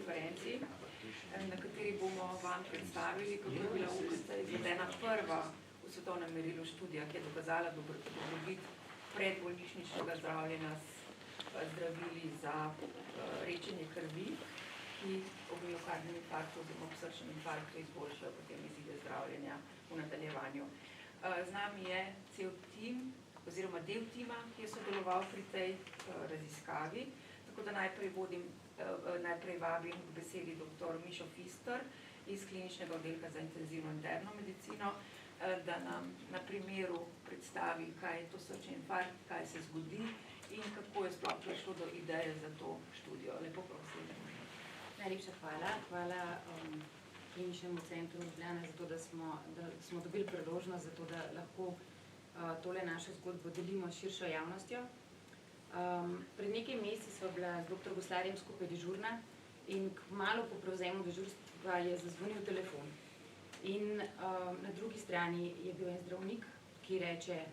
konferenci, na kateri bomo vam predstavili, kako je bila izvedena prva v svetovnem merilu študija, ki je dokazala dobrobit predbolnišničnega zdravljenja s zdravili za rečenje krvi, ki ob miokardnem infarktu oziroma ob srčnem infarktu izboljšajo potem izide zdravljenja v nadaljevanju. Z nami je cel tim, oziroma del tima, ki je sodeloval pri tej raziskavi, tako da najprej vabim k besedi dr. Mišo Fister iz kliničnega oddelka za intenzivno interno medicino, da nam na primeru predstavi, kaj je to srčni infarkt, kaj se zgodi in kako je sploh prišlo do ideje za to študijo. Lepo prosim. Najlepša hvala. Hvala Kliničnemu centru Ljubljana za to, da smo dobili priložnost za to, da lahko tole našo zgodbo delimo s širšo javnostjo. Pred nekaj meseci sva bila z dr. Goslarjem skupaj dežurna in kmalu po prevzemu dežurstva je zazvonil telefon. In na drugi strani je bil en zdravnik, ki reče,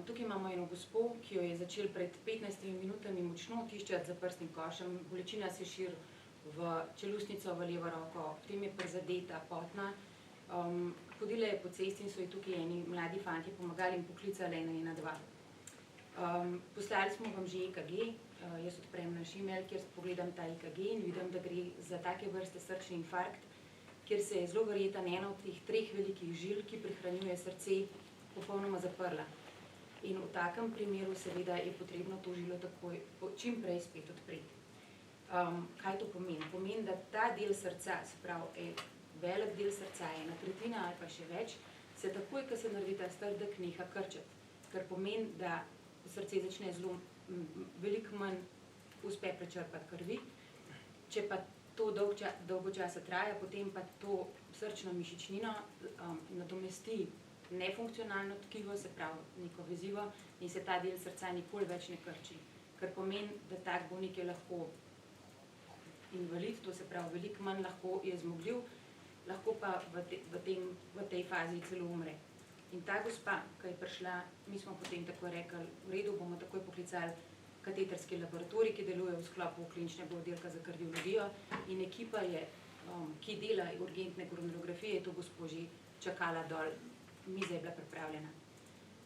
tukaj imamo eno gospo, ki jo je začel pred 15 minutami močno tiščati za prsnim košem, bolečina se širi v čeljustnico, v levo roko, potem je prizadeta, potna. Hodila je po cesti in so ji tukaj eni mladi fantje pomagali in poklicali 112. Poslali smo vam že EKG, jaz odprem naš e-mail, kjer pogledam ta EKG in vidim, da gre za take vrste srčni infarkt, kjer se je zelo verjetno ena od teh 3 velikih žil, ki prihranjuje srce, popolnoma zaprla. In v takem primeru seveda je potrebno to žilo takoj čim prej spet odpreti. Kaj to pomeni? Pomeni, da ta del srca, se pravi velik del srca, 1/3 ali pa še več, se takoj, ko se naredi ta strdek, neha krčati. Kar pomeni, da srce začne zelo veliko manj uspe prečrpati krvi. Če pa to dolgo časa traja, potem pa to srčno mišičnino nadomesti nefunkcionalno tkivo, se pravi neko vezivo, in se ta del srca nikoli več ne krči. Kar pomeni, da tak bolnik je lahko invalid, to se pravi veliko manj lahko je zmogljiv, lahko pa v tej fazi celo umre. In ta gospa, ki je prišla, mi smo potem tako rekli, v redu, bomo takoj poklicali kateterski laboratorij, ki deluje v sklopu kliničnega oddelka za kardiologijo, in ekipa je, ki dela urgentne koronarografije, je to gospo že čakala dol, miza je bila pripravljena.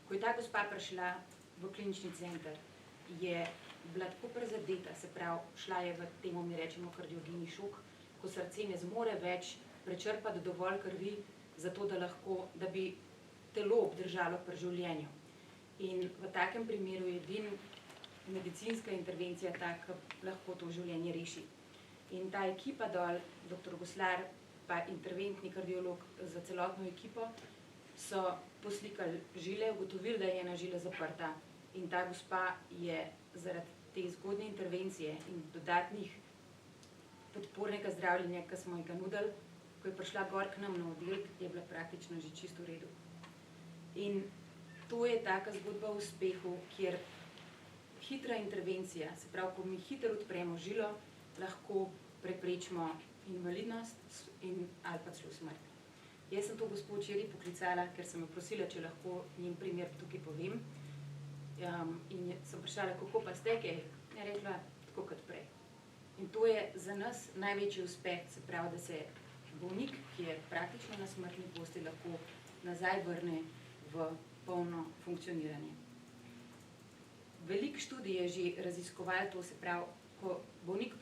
Ko je ta gospa prišla v klinični center, je bila tako prizadeta, se pravi, šla je v temu, mi rečemo, kardiogeni šok, ko srce ne zmore več prečrpati dovolj krvi, zato da bi telo obdržalo pri življenju. In v takem primeru je edina medicinska intervencija taka, ki lahko to življenje reši. In ta ekipa dol, dr. Goslar, pa interventni kardiolog za celotno ekipo, so poslikali žile, ugotovili, da je ena žila zaprta. In ta gospa je zaradi te zgodnje intervencije in dodatnih podpornega zdravljenja, ki smo ji ga nudili, ko je prišla gor k nam na oddelek, je bila praktično že čisto v redu. In to je taka zgodba o uspehu, kjer hitra intervencija, se pravi, ko mi hitro odpremo žilo, lahko preprečimo invalidnost ali pa celo smrt. Jaz sem to gospo včeraj poklicala, ker sem jo prosila, če lahko njen primer tukaj povem. In sem vprašala, kako pa ste, je rekla, tako kot prej. In to je za nas največji uspeh, se pravi, da se bolnik, ki je praktično na smrtni postelji, lahko nazaj vrne v polno funkcioniranje. Veliko študij je že raziskovalo to, se pravi, ko bolnik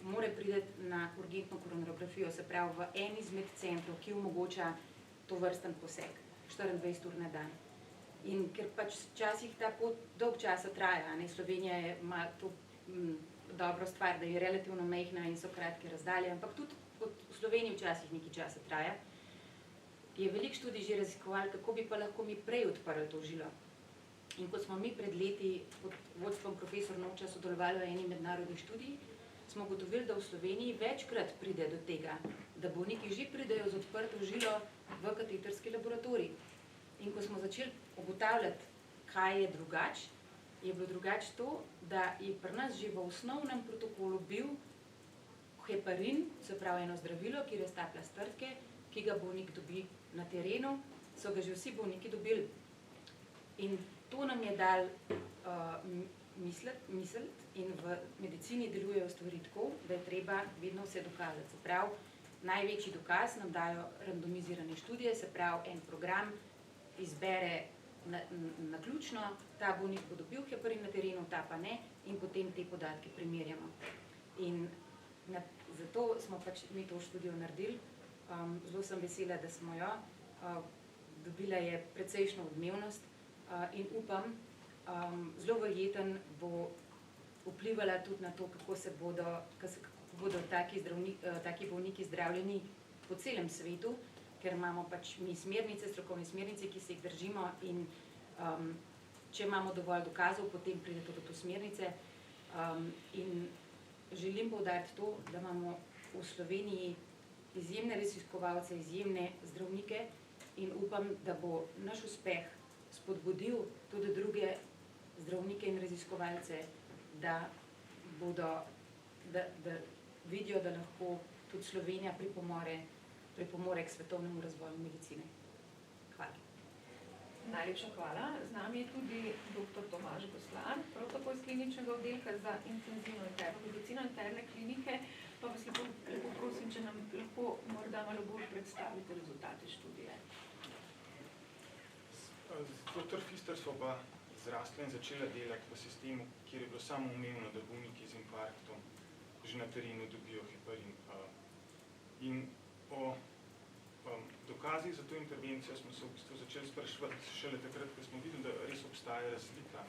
mora priti na urgentno koronarografijo, se pravi v en izmed centrov, ki omogoča to vrsten poseg, 24 ur na dan. In ker pač včasih ta pot dolg časa traja, Slovenija ima to dobro stvar, da je relativno majhna in so kratke razdalje, ampak tudi v Sloveniji včasih nekaj časa traja, je veliko študij že raziskovalo, kako bi pa lahko mi prej odprli to žilo. In ko smo mi pred leti pod vodstvom profesor Noča sodelovali v eni mednarodni študiji, smo ugotovili, da v Sloveniji večkrat pride do tega, da bolniki že pridejo z odprto žilo v kateterski laboratorij. In ko smo začeli ugotavljati, kaj je drugače, je bilo drugače to, da je pri nas že v osnovnem protokolu bil heparin, se pravi eno zdravilo, ki raztaplja strdke, ki ga bolnik dobi na terenu, so ga že vsi bolniki dobili. In to nam je dal misliti in v medicini delujejo stvari tako, da je treba vedno vse dokazati. Se pravi, največji dokaz nam dajo randomizirane študije, se pravi, en program izbere naključno, ta bolnik bo dobil heparin na terenu, ta pa ne, in potem te podatke primerjamo. In zato smo pač mi to študijo naredili. Zelo sem vesela, da smo jo. Dobila je precejšno odmevnost in upam, zelo verjeten bo vplivala tudi na to, kako bodo taki bolniki zdravljeni po celem svetu, ker imamo pač mi smernice, strokovne smernice, ki se jih držimo in če imamo dovolj dokazov, potem pride tudi do smernice. In želim poudariti to, da imamo v Sloveniji izjemne raziskovalce, izjemne zdravnike in upam, da bo naš uspeh spodbudil tudi druge zdravnike in raziskovalce, da vidijo, da lahko tudi Slovenija pripomore k svetovnemu razvoju medicine. Hvala. Najlepša hvala. Z nami je tudi dr. Tomaž Goslan, prav tako iz kliničnega oddelka za intenzivno interno medicino interne klinike. Pa vas lepo prosim, če nam lahko morda malo bolj predstavite rezultate študije. Z dr. Fister sva pa zrasla in začela delati v sistemu, kjer je bilo samoumevno, da bolniki z infarktom že na terenu dobijo heparin. In o dokazih za to intervencijo smo se v bistvu začeli spraševati šele takrat, ko smo videli, da res obstaja razlika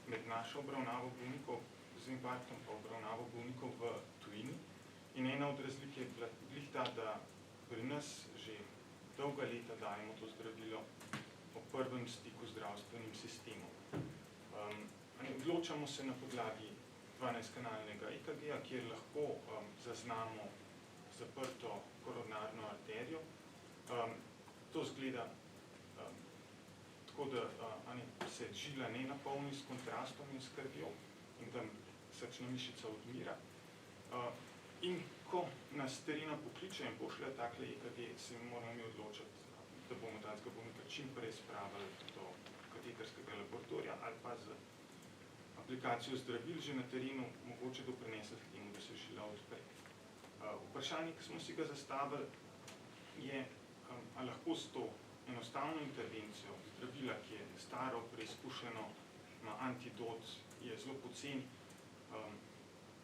med našo obravnavo bolnikov z infarktom pa obravnavo bolnikov v tujini. In ena od razlik je bila ta, da pri nas že dolga leta dajemo to zdravilo o prvem stiku z zdravstvenim sistemom. Odločamo se na podlagi 12-kanalnega EKG-ja, kjer lahko zaznamo zaprto koronarno arterijo. To zgleda tako, da se žila ne napolni s kontrastom in s krvjo in tam srčna mišica odmira. In ko nas terena pokliče in pošlje takle EKG, se moramo mi odločiti, da bomo takega bolnika čim prej spravili do kateterskega laboratorija ali pa z aplikacijo zdravil že na terenu mogoče doprinese k temu, da se žila odpre. Vprašanje, ki smo si ga zastavili, je, ali lahko s to enostavno intervencijo zdravila, ki je staro, preizkušeno, ima antidot, je zelo poceni,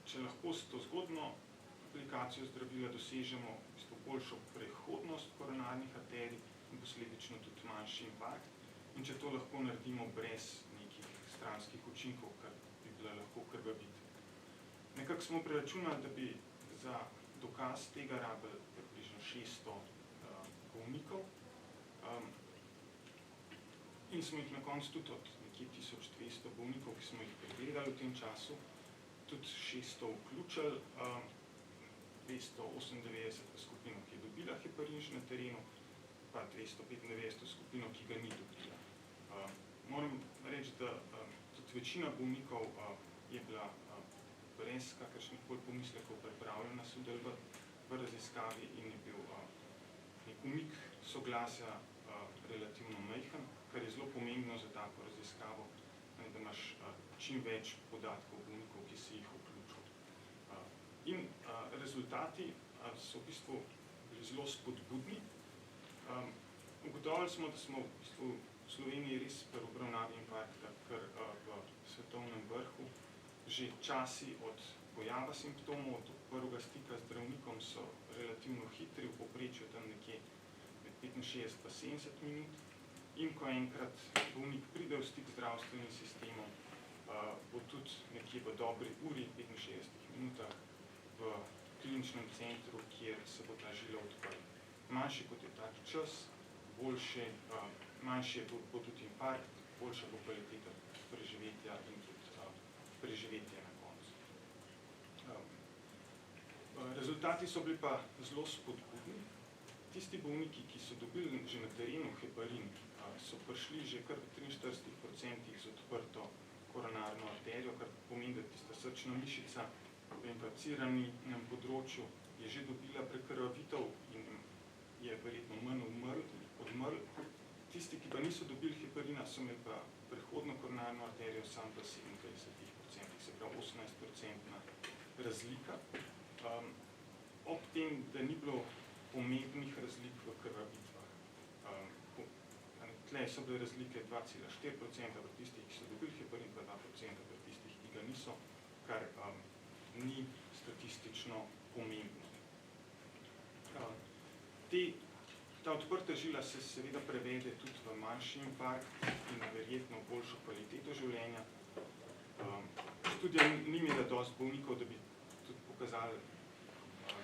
če lahko s to zgodno aplikacijo zdravila dosežemo boljšo prehodnost koronarnih arterij in posledično tudi manjši infarkt, in če to lahko naredimo brez nekih stranskih učinkov, kar bi bila lahko krvavitev. Nekako smo preračunali, da bi za dokaz tega rabili približno 600 bolnikov in smo jih na koncu tudi od nekje 1200 bolnikov, ki smo jih pregledali v tem času, tudi 600 vključili, 298 skupino, ki je dobila heparin na terenu, pa 295 skupino, ki ga ni dobila. Moram reči, da tudi večina bolnikov je bila brez kakršnih koli pomislekov pripravljena sodelovati v raziskavi in je bil nek umik soglasja relativno majhen, kar je zelo pomembno za tako raziskavo, da imaš čim več podatkov bolnikov, ki si jih vključil. In rezultati so v bistvu bili zelo spodbudni. Ugotovili smo, da smo v bistvu v Sloveniji res pri obravnavi infarkta kar v svetovnem vrhu. Že časi od pojava simptomov, od prvega stika z zdravnikom so relativno hitri, v povprečju tam nekje med 65 pa 70 minut. In ko enkrat bolnik pride v stik z zdravstvenim sistemom, bo tudi nekje v dobri uri, 65 minutah, v kliničnem centru, kjer se bo ta žila odprla. Manjši kot je tak čas, manjši bo tudi infarkt, boljša bo kvaliteta preživetja in tudi preživetje na koncu. Rezultati so bili pa zelo spodbudni. Tisti bolniki, ki so dobili že na terenu heparin, so prišli že kar v 43% z odprto koronarno arterijo, kar pomeni, da tista srčna mišica v inficiranem področju je že dobila prekrvavitev in je verjetno manj odmrl. Tisti, ki pa niso dobili heparina, so imeli pa prehodno koronarno arterijo sam pa 27%. se pravi 18% razlika. Ob tem, da ni bilo pomembnih razlik v krvavitvah. Tlej so bile razlike 2,4% pri tistih, ki so dobili heparin, pa 2% pri tistih, ki ga niso, kar ni statistično pomembno. Ta odprta žila se seveda prevede tudi v manjši infarkt in verjetno boljšo kvaliteto življenja. Študija ni imela dosti bolnikov, da bi tudi pokazali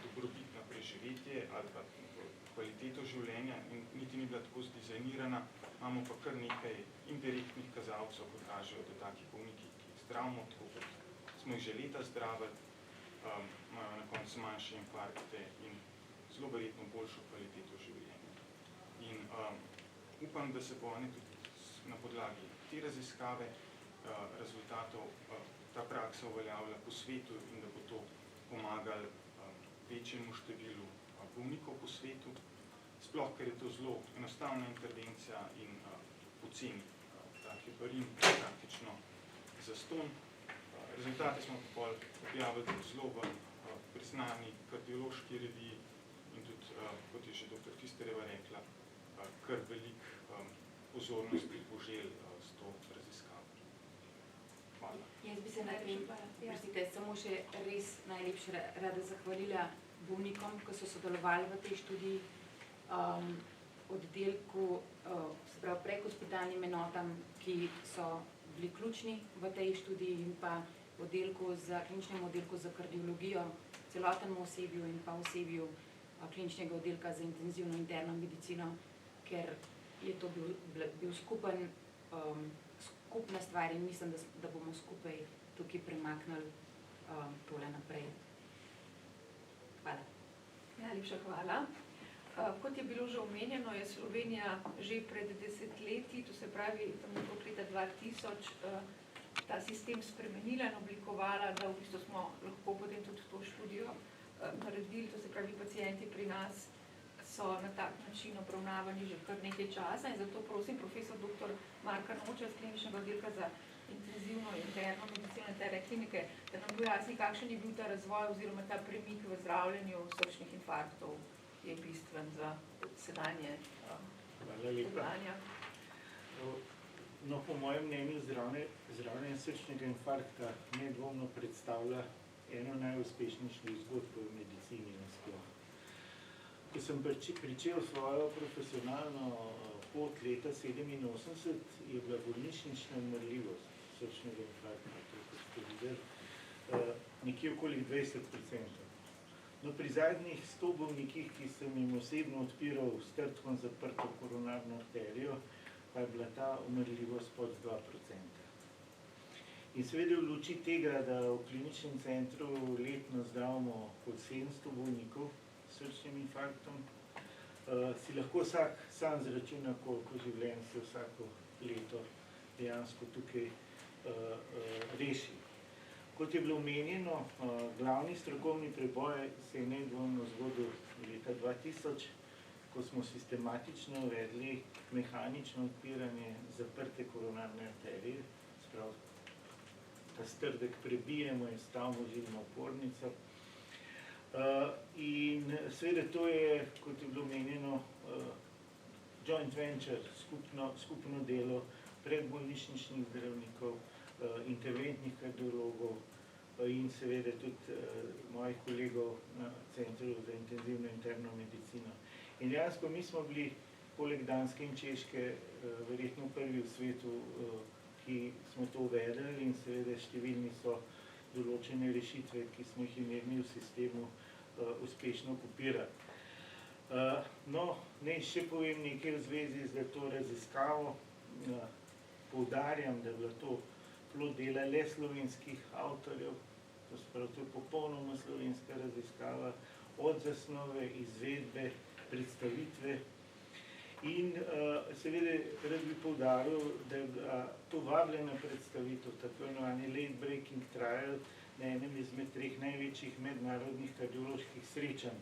dobrobit na preživetje ali pa kvaliteto življenja in niti ni bila tako zdizajnirana. Imamo pa kar nekaj indirektnih kazalcev, ko kažejo, da taki bolniki, ki jih zdravimo, tako kot smo jih že leta zdravili, imajo na koncu manjše infarkte in zelo verjetno boljšo kvaliteto življenja. In upam, da se bo oni tudi na podlagi te raziskave rezultatov ta praksa uveljavila po svetu in da bo to pomagalo večjemu številu bolnikov po svetu, sploh, ker je to zelo enostavna intervencija in poceni. Ta heparin praktično zastonj. Rezultate smo pol objavili zelo v priznani kardiološki reviji in tudi, kot je že dr. Fisterjeva rekla, kar veliko pozornosti poželi s to raziskavo. Hvala. Jaz bi se najprej, samo še res najlepše rada zahvalila bolnikom, ki so sodelovali v tej študiji, oddelku, se pravi prehospitalnim enotam, ki so bili ključni v tej študiji in pa kliničnemu oddelku za kardiologijo, celotnemu osebju in pa osebju kliničnega oddelka za intenzivno interno medicino, ker je to bil skupna stvar in mislim, da bomo skupaj tukaj premaknili tole naprej. Hvala. Najlepša hvala. Kot je bilo že omenjeno, je Slovenija že pred desetletji, to se pravi okrog leta 2000, ta sistem spremenila in oblikovala, da v bistvu smo lahko potem tudi to študijo naredili, to se pravi pacienti pri nas so na tak način obravnavani že kar nekaj časa in zato prosim profesor dr. Marka Noča z kliničnega oddelka za intenzivno interno medicino in terapije klinike, da nam pojasni, kakšen je bil ta razvoj oziroma ta premik v zdravljenju srčnih infarktov je bistven za sedanje podanja. No, po mojem mnenju zdravljenje srčnega infarkta nedvomno predstavlja eno najuspešnejših zgodb v medicini nasploh. Ko sem pričel svojo profesionalno pot leta 1987, je bila bolnišnična umrljivost srčnega infarkta, kot ste videli, nekje okoli 20%. No, pri zadnjih 100 bolnikih, ki sem jim osebno odpiral s trtkom zaprto koronarno arterijo, pa je bila ta umrljivost pod 2%. In seveda v luči tega, da v kliničnem centru letno zdravimo pod 700 bolnikov s srčnim infarktom, si lahko vsak sam zračuna, koliko življenj se vsako leto dejansko tukaj reši. Kot je bilo omenjeno, glavni strokovni preboj se je nedvomno zgodil leta 2000, ko smo sistematično uvedli mehanično odpiranje zaprte koronarne arterije, sprav ta strdek prebijemo in stavimo žilno opornico. In seveda to je, kot je bilo omenjeno, joint venture, skupno delo predbolnišničnih zdravnikov, interventnih kardiologov in seveda tudi mojih kolegov na Centru za intenzivno interno medicino. In dejansko mi smo bili poleg Danske in Češke verjetno prvi v svetu, ki smo to uvedli in seveda številni so določene rešitve, ki smo jih imeli v sistemu, uspešno kopirali. No, naj še povem nekaj v zvezi z to raziskavo. Poudarjam, da je bilo to plod dela le slovenskih avtorjev, to se pravi, to je popolnoma slovenska raziskava, od zasnove, izvedbe, predstavitve. In seveda rad bi poudaril, da je bila to vabljena predstavitev, tako imenovani late breaking trial, na enem izmed 3 največjih mednarodnih kardioloških srečanj.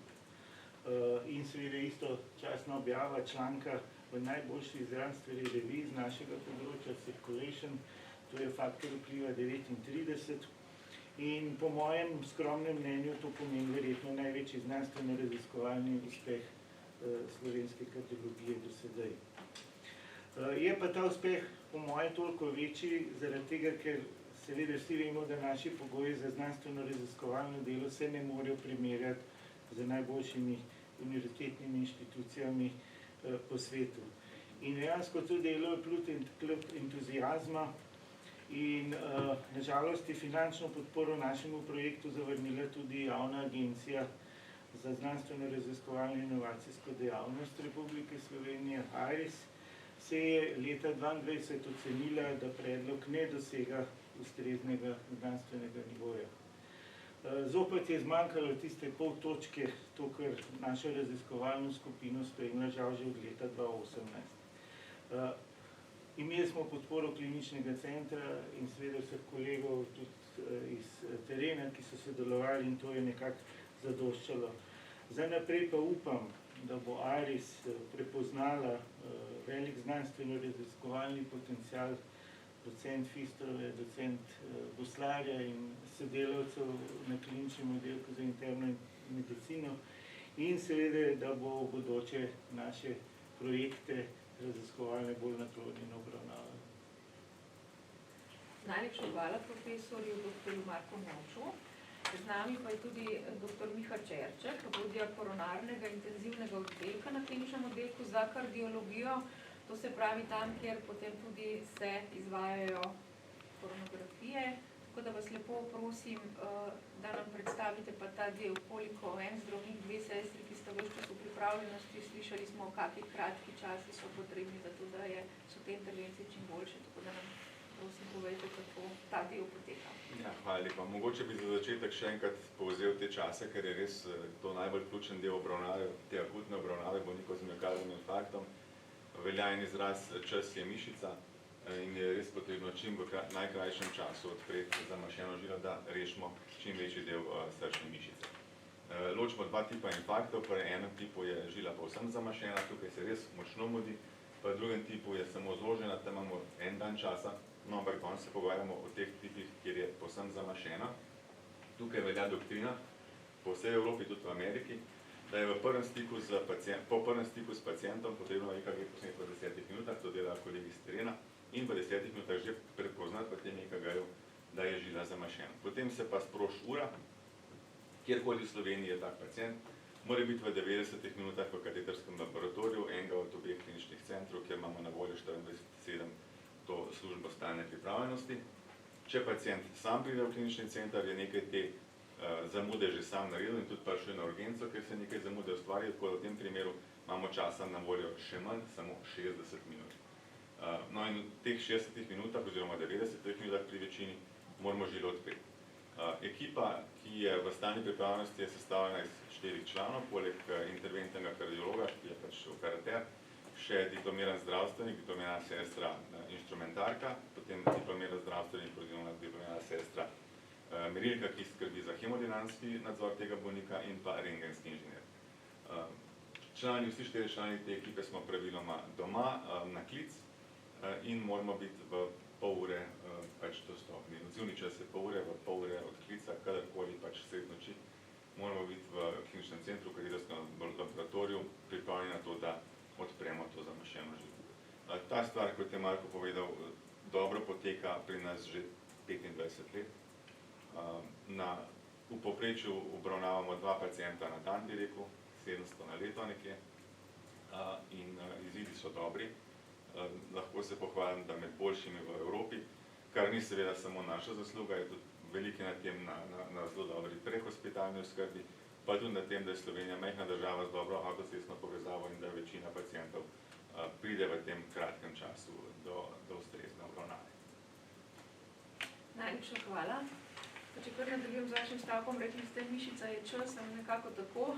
In seveda istočasna objava članka v najboljši zdravstveni reviji z našega področja Circulation, to je Faktor vpliva 39. In po mojem skromnem mnenju to pomeni verjetno največji znanstveno-raziskovalni uspeh slovenske kardiologije do sedaj. Je pa ta uspeh po mojem toliko večji zaradi tega, ker seveda vsi vemo, da naši pogoji za znanstveno-raziskovalno delo se ne morejo primerjati z najboljšimi univerzitetnimi inštitucijami po svetu. In dejansko to delo je plod entuzijazma in nažalost je finančno podporo našemu projektu zavrnila tudi Javna agencija za znanstveno-raziskovalno in inovacijsko dejavnost Republike Slovenije, ARIS, se je leta 2022 ocenila, da predlog ne dosega ustreznega znanstvenega nivoja. Zopet je zmanjkalo tiste pol točke, to, kar našo raziskovalno skupino spremlja žal že od leta 2018. Imeli smo podporo kliničnega centra in seveda vseh kolegov tudi iz terena, ki so sodelovali in to je nekako zadoščalo. Zdaj naprej pa upam, da bo ARIS prepoznala velik znanstveno-raziskovalni potencial docent Fistrove, docent Goslarja in sodelavcev na kliničnem oddelku za interno medicino in seveda, da bo v bodoče naše projekte raziskovalne bolj naklonjeno obravnavali. Najlepša hvala profesorju dr. Marku Moču. Z nami pa je tudi dr. Miha Čerček, vodja koronarnega intenzivnega oddelka na kliničnem oddelku za kardiologijo. To se pravi tam, kjer potem tudi se izvajajo koronografije. Tako da vas lepo prosim, da nam predstavite pa ta del, koliko en zdravnik, dve sestri, ki sta ves čas v pripravljenosti, slišali smo, kakšni kratki časi so potrebni za to, da so te intervencije čim boljše. Tako da nam prosim povejte, kako ta del poteka. Ja, hvala lepa. Mogoče bi za začetek še enkrat povzel te čase, ker je res to najbolj ključen del obravnave, te akutne obravnave bolnikov z miokardnim infarktom. Velja en izraz, čas je mišica in je res potrebno čim v najkrajšem času odpreti zamašeno žilo, da rešimo čim večji del srčne mišice. Ločimo dva tipa infarktov, pri enem tipu je žila povsem zamašena, tukaj se res močno mudi, pri drugem tipu je samo zložena, tam imamo en dan časa, no, ampak danes se pogovarjamo o teh tipih, kjer je povsem zamašena. Tukaj velja doktrina, po vsej Evropi, tudi v Ameriki, da je po prvem stiku s pacientom potrebno EKG posnet v 10 minutah, to delajo kolegi z terena, in v 10 minutah že prepoznati v tem EKG-ju, da je žila zamašena. Potem se pa sproši ura, kjerkoli v Sloveniji je tak pacient, mora biti v 90 minutah v kateterskem laboratoriju, enega od obeh kliničnih centrov, kjer imamo na voljo 24/7 to službo stalne pripravljenosti. Če pacient sam pride v klinični center, je nekaj te zamude že sam naredil in tudi prišel na urgenco, ker se nekaj zamude ustvari, tako da v tem primeru imamo časa na voljo še manj, samo 60 minut. No in v teh 60 minutah oziroma 90 minutah pri večini moramo žilo odpreti. Ekipa, ki je v stalni pripravljenosti, je sestavljena iz 4 članov, poleg interventnega kardiologa, ki je pač operater, še diplomiran zdravstvenik, diplomirana sestra inštrumentarka, potem diplomiran zdravstvenik oziroma diplomirana sestra merilka, ki skrbi za hemodinamski nadzor tega bolnika in pa rentgenski inženir. Vsi 4 člani te ekipe smo praviloma doma na klic in moramo biti v pol ure pač dostopni. Odzivni čas je pol ure, v pol ure od klica, kadarkoli pač sred noči, moramo biti v kliničnem centru, v katerskem laboratoriju, pripravljeni na to, da odpremo to zamašeno žilo. Ta stvar, kot je Marko povedal, dobro poteka pri nas že 25 let. V povprečju obravnavamo 2 pacienta na dan, bi rekel, 700 na leto nekje in izidi so dobri. Lahko se pohvalim, da med boljšimi v Evropi, kar ni seveda samo naša zasluga, je tudi veliki na tem na zelo dobri prehospitalni oskrbi, pa tudi na tem, da je Slovenija majhna država z dobro avtocestno povezavo in da večina pacientov pride v tem kratkem času do ustrezne obravnave. Najlepša hvala. Če kar nadaljujem z vašim stavkom, rekli ste, mišica je čas, ali nekako tako.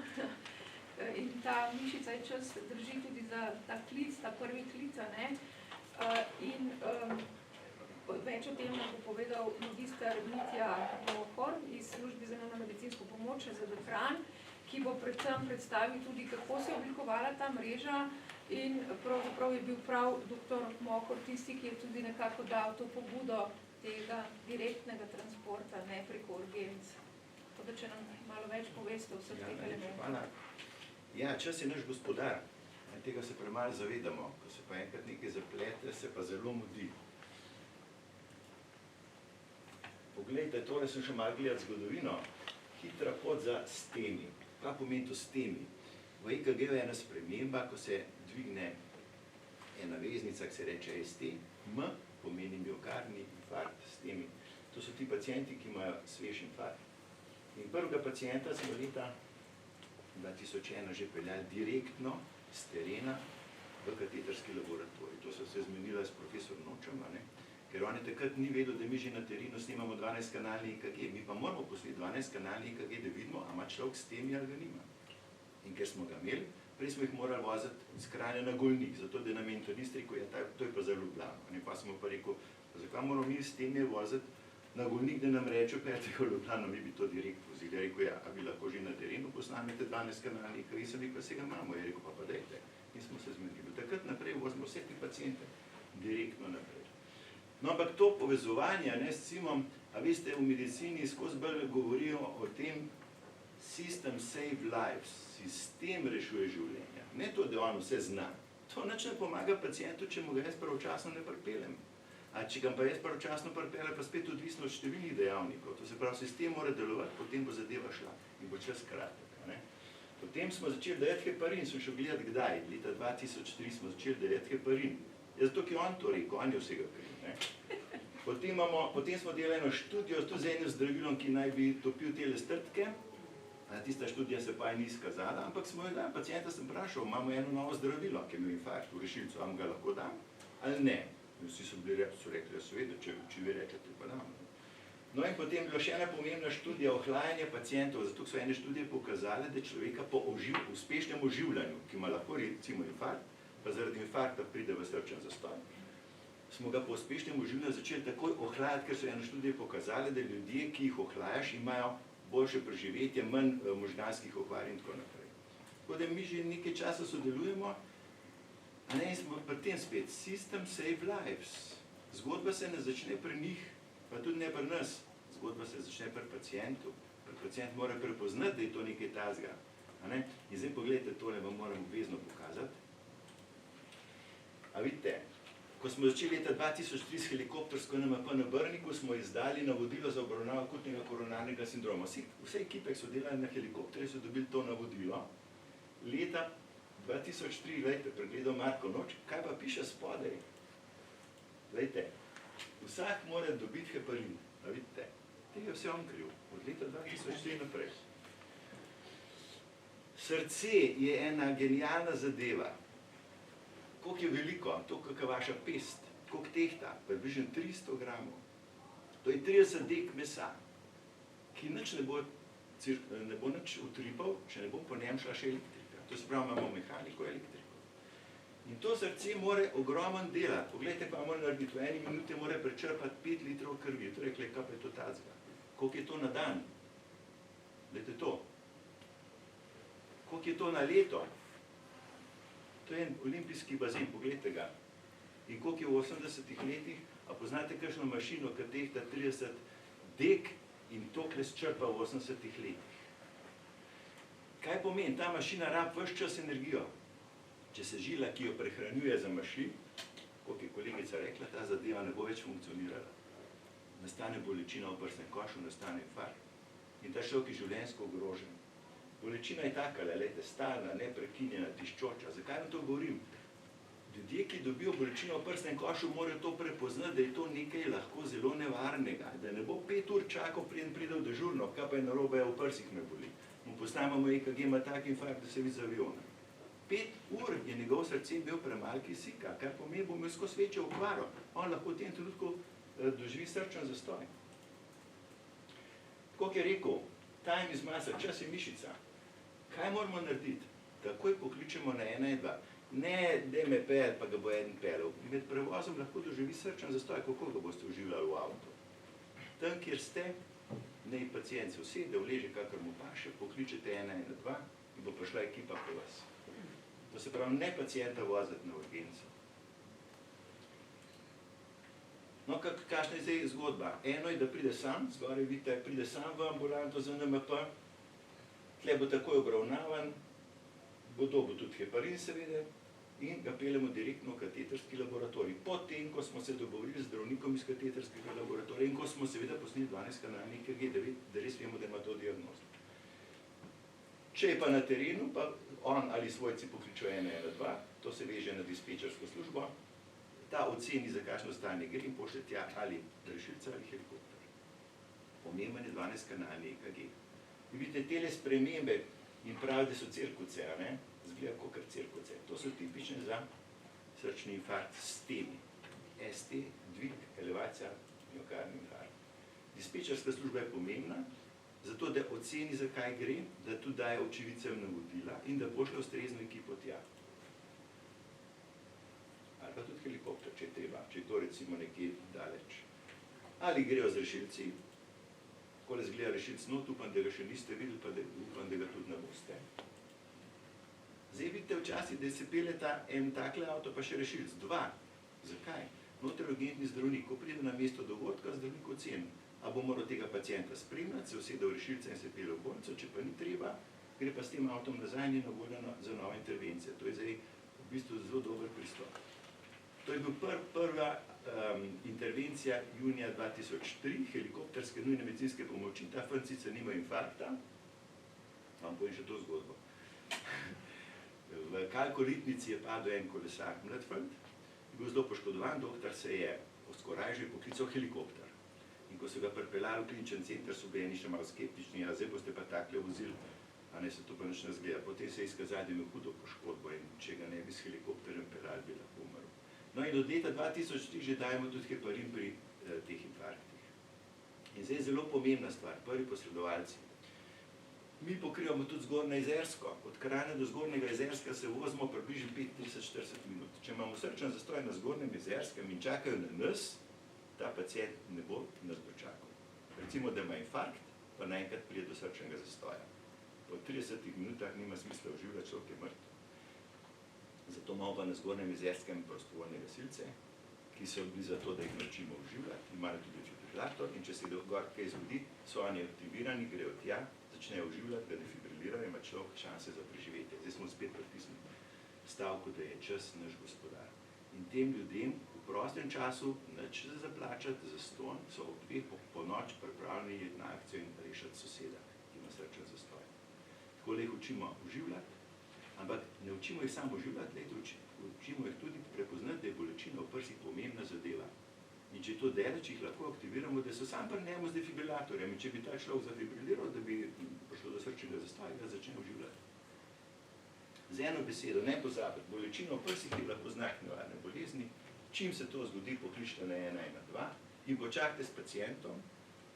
In ta mišica je čas drži tudi za ta klic, ta prvi klic, ne? In več o tem nam bo povedal magister Mitja Mohor iz službe za nujno medicinsko pomoč ZD Kranj, ki bo predvsem predstavil tudi, kako se je oblikovala ta mreža in pravzaprav je bil prav dr. Mohor tisti, ki je tudi nekako dal to pobudo tega direktnega transporta, ne preko urgenc. Tako da, če nam malo več poveste o vseh teh elementih. Hvala. Ja, čas je naš gospodar. Tega se premalo zavedamo. Ko se pa enkrat nekaj zaplete, se pa zelo mudi. Poglejte, tole sem še malo gledati zgodovino. Hitra pot za STEMI. Kaj pomeni to STEMI? V EKG je ena sprememba, ko se dvigne ena veznica, ki se reče ST, M pomeni miokardni infarkt, STEMI. To so ti pacienti, ki imajo svež infarkt. In prvega pacienta smo leta 2001 že peljali direktno z terena v kateterski laboratorij. To so se zmenila s profesor Nočem, ker on je takrat ni vedel, da mi že na terenu snemamo 12-kanalni EKG. Mi pa moramo posneti 12-kanalni EKG, da vidimo, a ima človek STEMI ali ga nima. In ker smo ga imeli, prej smo jih morali voziti z Kranja na Golnik, zato da nam je internist rekel, ja, to je pa za Ljubljano. Pa smo pa rekel, zakaj moramo mi STEMI voziti na Golnik, da nam reče, pejte v Ljubljano, mi bi to direkt vozili. Je rekel, ja, a bi lahko že na terenu posnamete 12-kanalni EKG, sem rekel, pa se ga imamo. Je rekel, pa dajte. In smo se zmenili. Takrat naprej vozimo vse te paciente direktno naprej. No, ampak to povezovanje s CIM-om, a veste, v medicini skozi bolj govorijo o tem system save lives, sistem rešuje življenja. Ne to, da on vse zna. To nič ne pomaga pacientu, če mu ga jaz pravočasno ne pripeljem. A če ga pa jaz pravočasno pripeljem, pa spet odvisno od številnih dejavnikov. To se pravi, sistem mora delovati, potem bo zadeva šla in bo čas kratek. Potem smo začeli dajati heparin, sem šel gledati kdaj. Leta 2003 smo začeli dajati heparin. Zato, ki je on to rekel, on je vsega kriv. Potem smo delali eno študijo tudi z enim zdravilom, ki naj bi topil tele strtke. Tista študija se pa ni izkazala, ampak smo jo dali. Pacienta sem vprašal, imamo eno novo zdravilo, ki je imel infarkt v rešilcu, vam ga lahko dam ali ne? Vsi so rekli, da seveda, če vi rečete, pa dam. No in potem je bila še ena pomembna študija ohlajanja pacientov, zato so ene študije pokazale, da človeka po uspešnem oživljanju, ki ima lahko recimo infarkt, pa zaradi infarkta pride v srčen zastoj, smo ga po uspešnem oživljanju začeli takoj ohlajati, ker so ene študije pokazale, da ljudje, ki jih ohlajaš, imajo boljše preživetje, manj možganskih okvar in tako naprej. Tako da mi že nekaj časa sodelujemo, in smo pri tem spet, system save lives. Zgodba se ne začne pri njih, pa tudi ne pri nas. Zgodba se začne pri pacientu. Pacient mora prepoznati, da je to nekaj tazga. In zdaj pogledajte, tole vam moram obvezno pokazati. A vidite, ko smo začeli leta 2003 s helikoptersko NMP na Brniku, smo izdali navodilo za obravnavo akutnega koronarnega sindroma. Vse ekipe, ki so delali na helikopterju, so dobili to navodilo. Leta 2003, gledajte, pregledal Marko Noč, kaj pa piše spodaj? Gledajte, vsak mora dobiti heparin. A vidite, tega je vse on kriv, od leta 2003 naprej. Srce je ena genialna zadeva. Koliko je veliko, to kakor vaša pest, koliko tehta, približno 300 gramov. To je 30 dek mesa, ki nič ne bo nič utripal, če ne bo po njem šla še elektrika. To se pravi, imamo mehaniko, elektriko. In to srce mora ogromen delati. Poglejte, pa mora narediti, v eni minuti mora prečrpati 5 litrov krvi. To rekli, kaj pa je to tacga? Koliko je to na dan? Glejte to. Koliko je to na leto? To je en olimpijski bazen, pogledajte ga. In koliko je v 80 letih, a poznate kakšno mašino, ki tehta 30 dek in tokle črpa v 80 letih. Kaj pomeni? Ta mašina rabi ves čas energijo. Če se žila, ki jo prehranjuje za mašin, kot je kolegica rekla, ta zadeva ne bo več funkcionirala. Nastane bolečina v prsnem košu, nastane infarkt. In ta človek je življenjsko ogrožen. Bolečina je takale, lejte, stalna, neprekinjena, tiščoča. Zakaj vam to govorim? Ljudje, ki dobijo bolečino v prsnem košu, morajo to prepoznati, da je to nekaj lahko zelo nevarnega. Da ne bo 5 ur čakal, preden pride v dežurno, kaj pa je narobe, v prsih me boli. Mu posnamemo EKG, ima tak infarkt, da se vidi z aviona. 5 ur je njegov srce bil premalo kisika, kar pomeni, bo imel skozi večjo okvaro. On lahko v tem trenutku doživi srčen zastoj. Tako je rekel, time is muscle, čas je mišica. Kaj moramo narediti? Takoj pokličemo na 112. Ne, da me pel, pa ga bo eden pelil. Med prevozom lahko doživi srčen zastoj, kako ga boste uživljali v avto. Tam, kjer ste, naj pacient se usede, vleže, kakor mu paše, pokličete 112 in bo prišla ekipa po vas. To se pravi, ne pacienta voziti na urgenco. No, kakšna je zdaj zgodba? Eno je, da pride sam, zgoraj vidite, pride sam v ambulanto za NMP, tle bo takoj obravnavan, bo dobil tudi heparin seveda in ga peljemo direktno v kateterski laboratorij. Potem, ko smo se dogovorili z zdravnikom iz kateterskega laboratorija in ko smo seveda posneli 12-kanalni EKG, da res vemo, da ima to diagnozo. Če je pa na terenu, pa on ali svojci pokličajo 112, to se veže na dispečersko službo, ta oceni, za kakšno stanje gre in pošlje tja ali rešilca ali helikopter. Pomemben je 12-kanalni EKG. In vidite, tele spremembe in pravi, da so cirkuce, zgleda kakor cirkuce. To so tipične za srčni infarkt s temi. ST, dvig, elevacija, miokardni infarkt. Dispečerska služba je pomembna, zato da oceni, zakaj gre, da tudi daje očividcem navodila in da pošlje ustrezno ekipo tja. Ali pa tudi helikopter, če je treba, če je to recimo nekje daleč. Ali grejo z rešilci, takole zgleda rešilc not, upam, da ga še niste videli, pa upam, da ga tudi ne boste. Zdaj vidite včasih, da se peljeta en takle avto, pa še rešilc, 2. Zakaj? Noter urgentni zdravnik, ko pride na mesto dogodka, zdravnik oceni, a bo moral tega pacienta spremljati, se usede v rešilca in se pelje v bolnico, če pa ni treba, gre pa s tem avtom nazaj in je na voljo za nove intervencije. To je zdaj v bistvu zelo dober pristop. To je bil prva intervencija junija 2003, helikopterske nujne medicinske pomoči. Ta fant sicer nima infarkta, vam povem še to zgodbo. V kalkolitnici je padel en kolesar, mlad fant, je bil zelo poškodovan, doktor se je skoraj že poklical helikopter. In ko so ga pripeljali v kliničen center, so bili še malo skeptični, a zdaj boste pa takle vozili, a ne se to pa nič ne zgleda. Potem se je izkazalo, da je imel hudo poškodbo in če ga ne bi s helikopterjem peljali, bi lahko umrl. No in od leta 2003 že dajemo tudi heparin pri teh infarktih. In zdaj je zelo pomembna stvar, prvi posredovalci. Mi pokrivamo tudi Zgornje Jezersko. Od Kranja do Zgornjega Jezerska se vozimo približno 35-40 minut. Če imamo srčen zastoj na Zgornjem Jezerskem in čakajo na nas, ta pacient ne bo nas dočakal. Recimo, da ima infarkt, pa naenkrat pride do srčnega zastoja. Po 30 minutah nima smisla oživljati, človek je mrtev. Zato imamo pa na Zgornjem Jezerskem prostovoljne gasilce, ki so bili za to, da jih naučimo oživljati, imajo tudi defibrilator in če se gor kaj zgodi, so oni aktivirani, grejo tja, začnejo oživljati, ga defibrilirajo, ima človek šanse za preživetje. Zdaj smo spet pritisnili stavko, da je čas naš gospodar. In tem ljudem v prostem času nič za zaplačati, zastonj, so ob 2 po noč pripravljeni iti na akcijo in rešiti soseda, ki ima srčen zastoj. Tako jih učimo oživljati, ampak ne učimo jih samo oživljati, učimo jih tudi prepoznati, da je bolečina v prsih pomembna zadeva. In če to delač, jih lahko aktiviramo, da so sam pri njemu z defibrilatorjem. In če bi ta človek zafibriliral, da bi prišlo do srčnega zastoja, ga začne oživljati. Z eno besedo, ne pozabiti, bolečino v prsih je lahko znak nevarne bolezni. Čim se to zgodi, pokličite na 112 in počakajte s pacientom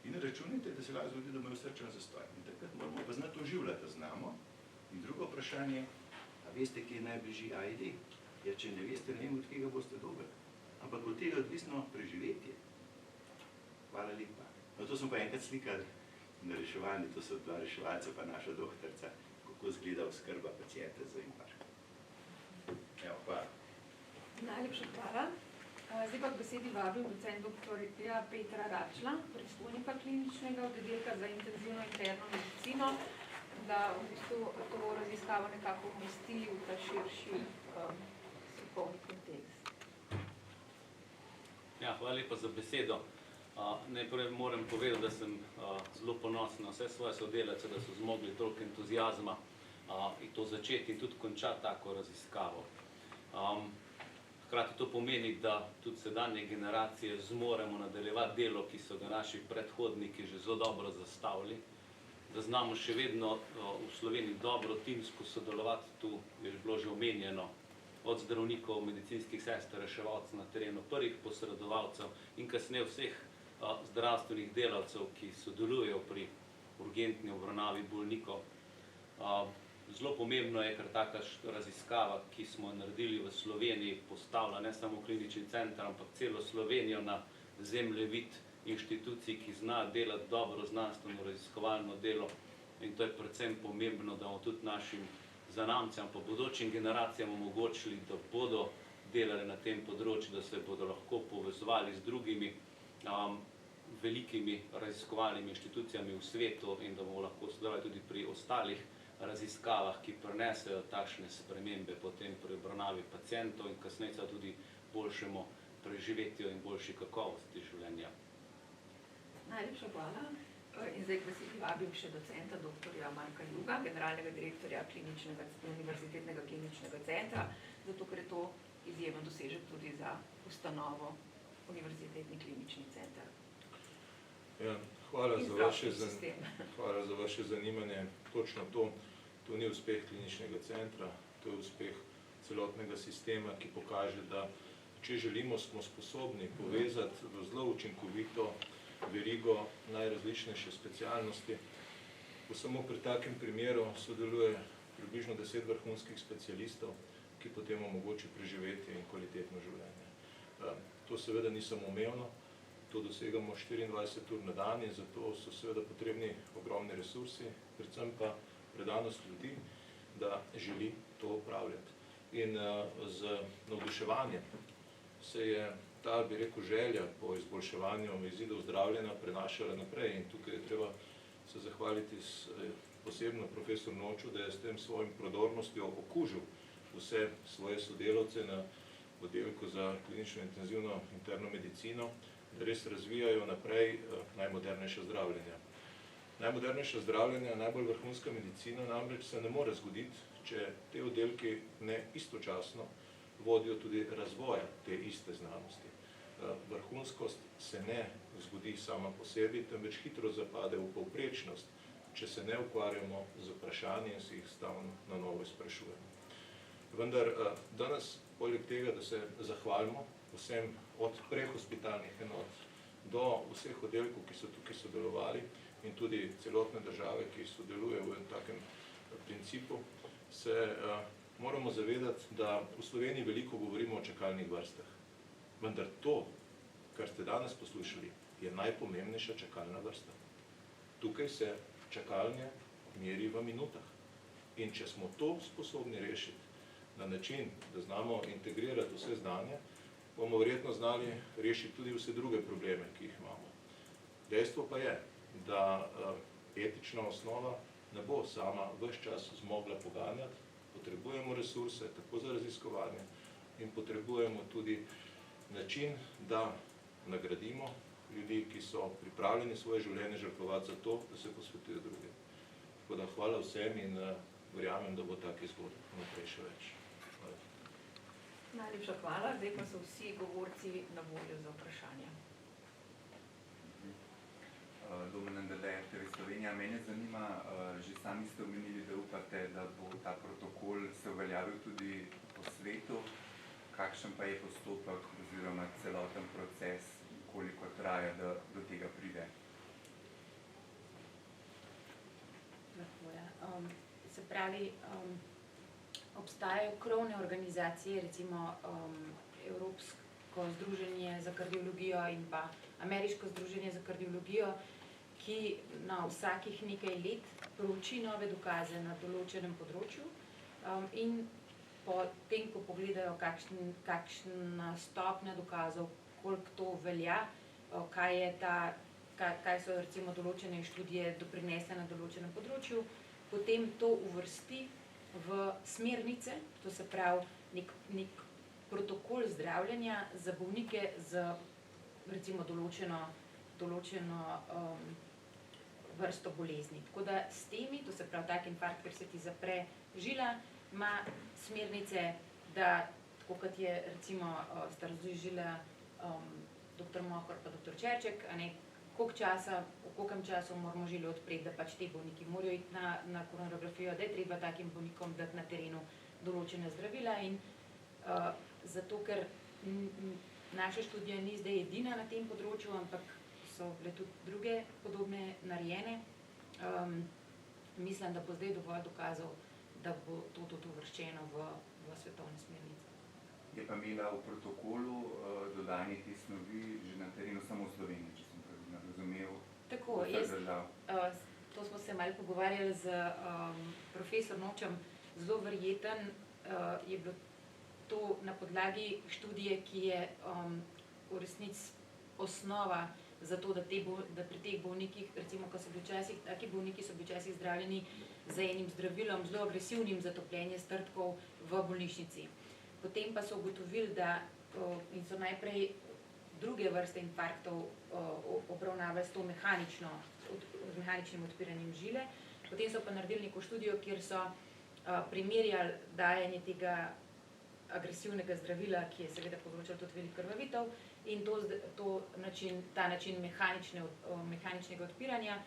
in računajte, da se lahko zgodi, da imajo srčen zastoj. In takrat moramo pa znati oživljati, znamo. In drugo vprašanje, a veste, kje je najbližji AED? Ja, če ne veste, ne vem, od kega boste dobili. Ampak od tega odvisno preživetje. Hvala lepa. No, to smo pa enkrat slikali na reševanju, to so 2 reševalca pa naša doktorica, kako izgleda oskrba pacienta za infarkt. Evo, hvala. Najlepša hvala. Zdaj pa k besedi vabim docent dr. Petra Račla, predstojnika kliničnega oddelka za intenzivno interno medicino, da v bistvu to raziskavo nekako umesti v ta širši strokovni kontekst. Ja, hvala lepa za besedo. Najprej moram povedati, da sem zelo ponosen na vse svoje sodelavce, da so zmogli toliko entuzijazma in to začeti in tudi končati tako raziskavo. Hkrati to pomeni, da tudi sedanje generacije zmoremo nadaljevati delo, ki so ga naši predhodniki že zelo dobro zastavili, da znamo še vedno v Sloveniji dobro timsko sodelovati, tu je bilo že omenjeno, od zdravnikov, medicinskih sester, reševalcev na terenu, prvih posredovalcev in kasneje vseh zdravstvenih delavcev, ki sodelujejo pri urgentni obravnavi bolnikov. Zelo pomembno je, ker taka raziskava, ki smo naredili v Sloveniji, postavlja ne samo klinični center, ampak celo Slovenijo na zemljevid inštitucij, ki zna delati dobro znanstveno raziskovalno delo in to je predvsem pomembno, da bomo tudi našim zanamcem pa bodočim generacijam omogočili, da bodo delali na tem področju, da se bodo lahko povezovali z drugimi velikimi raziskovalnimi inštitucijami v svetu in da bomo lahko sodelovali tudi pri ostalih raziskavah, ki prinesejo takšne spremembe potem pri obravnavi pacientov in kasneje tudi boljšemu preživetju in boljši kakovosti življenja. Najlepša hvala. In zdaj, da si vabim še docenta dr. Marka Juga, generalnega direktorja Univerzitetnega kliničnega centra, zato ker je to izjemen dosežek tudi za ustanovo Univerzitetni klinični center. Ja, hvala za vaše zanimanje. Točno to ni uspeh kliničnega centra, to je uspeh celotnega sistema, ki pokaže, da če želimo, smo sposobni povezati v zelo učinkovito verigo najrazličnejše specialnosti. Samo pri takem primeru sodeluje približno 10 vrhunskih specialistov, ki potem omogoči preživetje in kvalitetno življenje. To seveda ni samoumevno, to dosegamo 24 ur na dan in zato so seveda potrebni ogromni resursi, predvsem pa predanost ljudi, da želi to upravljati. In z navduševanjem se je ta, bi rekel, želja po izboljševanju izidov zdravljenja prenašala naprej in tukaj je treba se zahvaliti posebno profesor Noču, da je s tem svojim prodornostjo okužil vse svoje sodelavce na oddelku za klinično intenzivno interno medicino, da res razvijajo naprej najmodernejša zdravljenja. Najmodernejša zdravljenja, najbolj vrhunska medicina namreč se ne more zgoditi, če te oddelki ne istočasno vodijo tudi razvoja te iste znanosti. Vrhunskost se ne zgodi sama po sebi, temveč hitro zapade v povprečnost, če se ne ukvarjamo z vprašanji in si jih stalno na novo izprašujemo. Vendar danes, poleg tega, da se zahvalimo vsem od prehospitalnih enot do vseh oddelkov, ki so tukaj sodelovali in tudi celotne države, ki sodelujejo v takem principu, se moramo zavedati, da v Sloveniji veliko govorimo o čakalnih vrstah. Vendar to, kar ste danes poslušali, je najpomembnejša čakalna vrsta. Tukaj se čakalnje meri v minutah. In če smo to sposobni rešiti na način, da znamo integrirati vse znanje, bomo verjetno znali rešiti tudi vse druge probleme, ki jih imamo. Dejstvo pa je, da etična osnova ne bo sama ves čas zmogla poganjati, potrebujemo resurse tako za raziskovanje in potrebujemo tudi način, da nagradimo ljudi, ki so pripravljeni svoje življenje žrtvovati za to, da se posvetijo drugim. Tako da hvala vsem in verjamem, da bo takih zgodb naprej še več. Hvala. Najlepša hvala, zdaj pa so vsi govorci na voljo za vprašanja. Domen Andele, TV Slovenija. Mene zanima, že sami ste omenili, da upate, da bo ta protokol se uveljavil tudi po svetu. Kakšen pa je postopek oziroma celoten proces, koliko traja, da do tega pride? Se pravi, obstajajo krovne organizacije, recimo Evropsko združenje za kardiologijo in pa Ameriško združenje za kardiologijo, ki na vsakih nekaj let prouči nove dokaze na določenem področju in potem, ko pogledajo, kakšna stopnja dokazov, koliko to velja, kaj so recimo določene študije doprinesle na določenem področju, potem to uvrsti v smernice, to se pravi nek protokol zdravljenja za bolnike z recimo določeno vrsto bolezni. Tako da s temi, to se pravi tak infarkt, ker se ti zapre žila, ima smernice, da tako kot je recimo sta razložila dr. Mohor pa dr. Čerček, v kolkem času moramo žilo odpreti, da pač te bolniki morajo iti na koronarografijo, da je treba takim bolnikom dati na terenu določene zdravila in zato, ker naša študija ni zdaj edina na tem področju, ampak so bile tudi druge podobne narejene. Mislim, da bo zdaj dovolj dokazov, da bo to tudi uvrščeno v svetovne smernice. Je pa imela v protokolu dodanje te snovi že na terenu samo v Sloveniji, če sem pravilno razumel? Tako, to smo se malo pogovarjali z profesor Nočem, zelo verjeten je bilo to na podlagi študije, ki je v resnici osnova za to, da pri teh bolnikih, recimo, ko so bili včasih, taki bolniki so bili včasih zdravljeni z enim zdravilom, zelo agresivnim za topljenje strdkov v bolnišnici. Potem pa so ugotovili, da in so najprej druge vrste infarktov obravnavali s to mehaničnim odpiranjem žile. Potem so pa naredili neko študijo, kjer so primerjali dajanje tega agresivnega zdravila, ki je seveda povzročal tudi veliko krvavitev, in ta način mehaničnega odpiranja.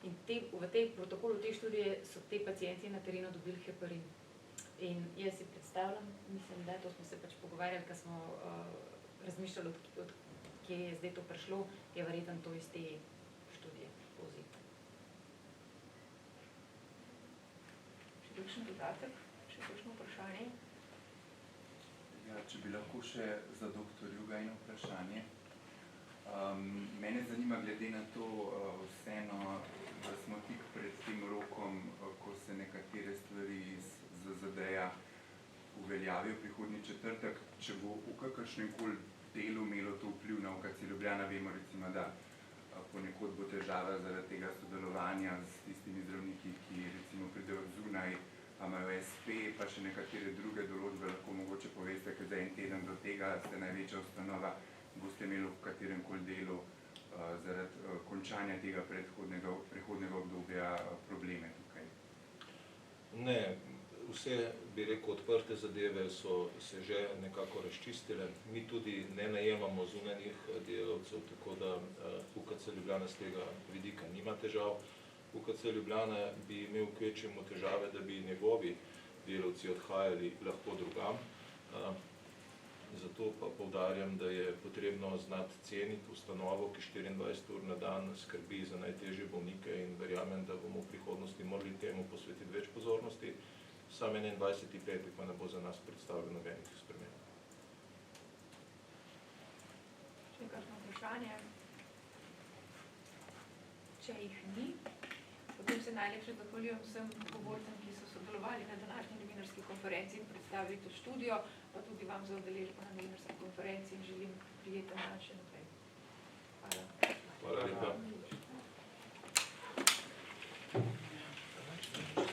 In v tej protokolu te študije so te pacienti na terenu dobili heparin. In jaz si predstavljam, mislim, da to smo se pač pogovarjali, ko smo razmišljali, od kje je zdaj to prišlo, je verjetno to iz te študije povzeti. Še kakšen dodatek? Še kakšno vprašanje? Ja, če bi lahko še za dr. Juga eno vprašanje. Mene zanima glede na to vseeno, da smo tik pred tem rokom, ko se nekatere stvari iz ZZD-ja uveljavijo prihodnji četrtek, če bo v kakršnem koli delu imelo to vpliv na UKC Ljubljana. Vemo recimo, da ponekod bo težava zaradi tega sodelovanja s tistimi zdravniki, ki recimo pridejo zunaj, pa imajo SP, pa še nekatere druge določbe, lahko mogoče poveste, ker za en teden do tega ste največja ustanova, boste imeli v katerem koli delu zaradi končanja tega prehodnega obdobja probleme tukaj? Ne, vse, bi rekel, odprte zadeve so se že nekako razčistile. Mi tudi ne najemamo zunanjih delavcev, tako da UKC Ljubljana z tega vidika nima težav. UKC Ljubljana bi imel kvečjemu težave, da bi njegovi delavci odhajali lahko drugam. Zato pa poudarjam, da je potrebno znati ceniti ustanovo, ki 24 ur na dan skrbi za najtežje bolnike, in verjamem, da bomo v prihodnosti morali temu posvetiti več pozornosti. Sam 21. petek pa ne bo za nas predstavljeno nobenih sprememb. Še kakšno vprašanje? Če jih ni, potem se najlepše zahvaljujem vsem govorcem, ki so sodelovali na današnji novinarski konferenci in predstavili to študijo, pa tudi vam za udeležbo na novinarski konferenci in želim prijeten dan še naprej.